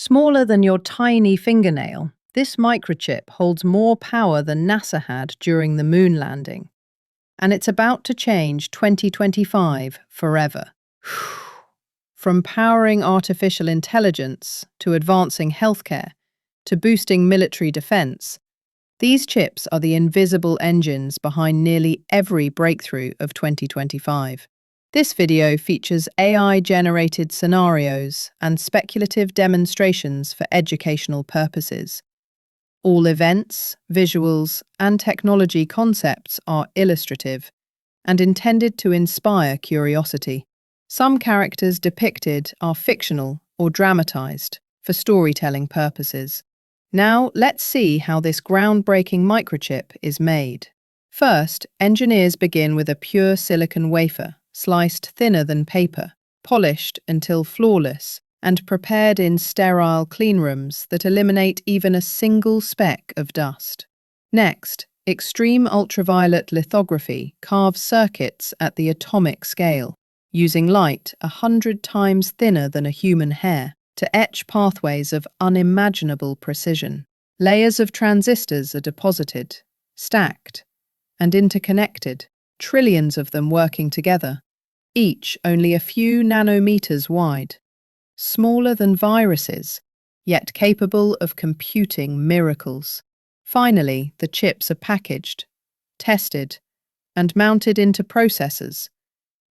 Smaller than your tiny fingernail, this microchip holds more power than NASA had during the moon landing. And it's about to change 2025 forever. From powering artificial intelligence to advancing healthcare to boosting military defense, these chips are the invisible engines behind nearly every breakthrough of 2025. This video features AI-generated scenarios and speculative demonstrations for educational purposes. All events, visuals, and technology concepts are illustrative and intended to inspire curiosity. Some characters depicted are fictional or dramatized for storytelling purposes. Now, let's see how this groundbreaking microchip is made. First, engineers begin with a pure silicon wafer, sliced thinner than paper, polished until flawless, and prepared in sterile cleanrooms that eliminate even a single speck of dust. Next, extreme ultraviolet lithography carves circuits at the atomic scale, using light 100 times thinner than a human hair to etch pathways of unimaginable precision. Layers of transistors are deposited, stacked, and interconnected, trillions of them working together, each only a few nanometers wide, smaller than viruses, yet capable of computing miracles. Finally, the chips are packaged, tested, and mounted into processors,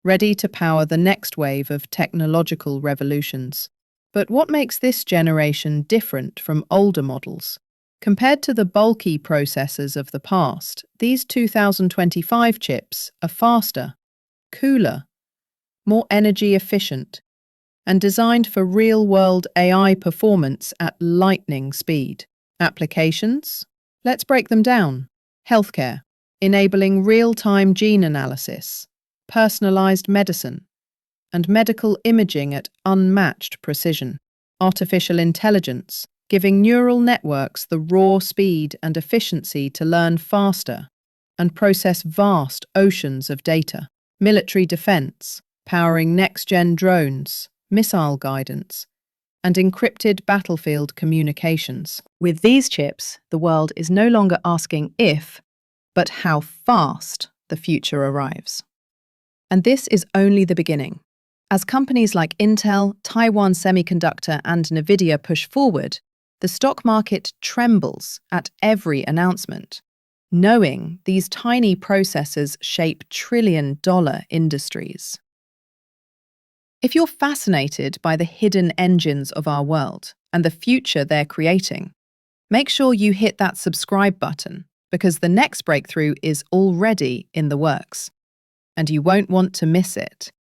ready to power the next wave of technological revolutions. But what makes this generation different from older models? Compared to the bulky processors of the past, these 2025 chips are faster, cooler, more energy efficient, and designed for real-world AI performance at lightning speed. Applications? Let's break them down. Healthcare, enabling real-time gene analysis, personalized medicine, and medical imaging at unmatched precision. Artificial intelligence, giving neural networks the raw speed and efficiency to learn faster and process vast oceans of data. Military defense, powering next-gen drones, missile guidance, and encrypted battlefield communications. With these chips, the world is no longer asking if, but how fast the future arrives. And this is only the beginning. As companies like Intel, Taiwan Semiconductor, and Nvidia push forward, the stock market trembles at every announcement, knowing these tiny processors shape trillion-dollar industries. If you're fascinated by the hidden engines of our world and the future they're creating, make sure you hit that subscribe button because the next breakthrough is already in the works, and you won't want to miss it.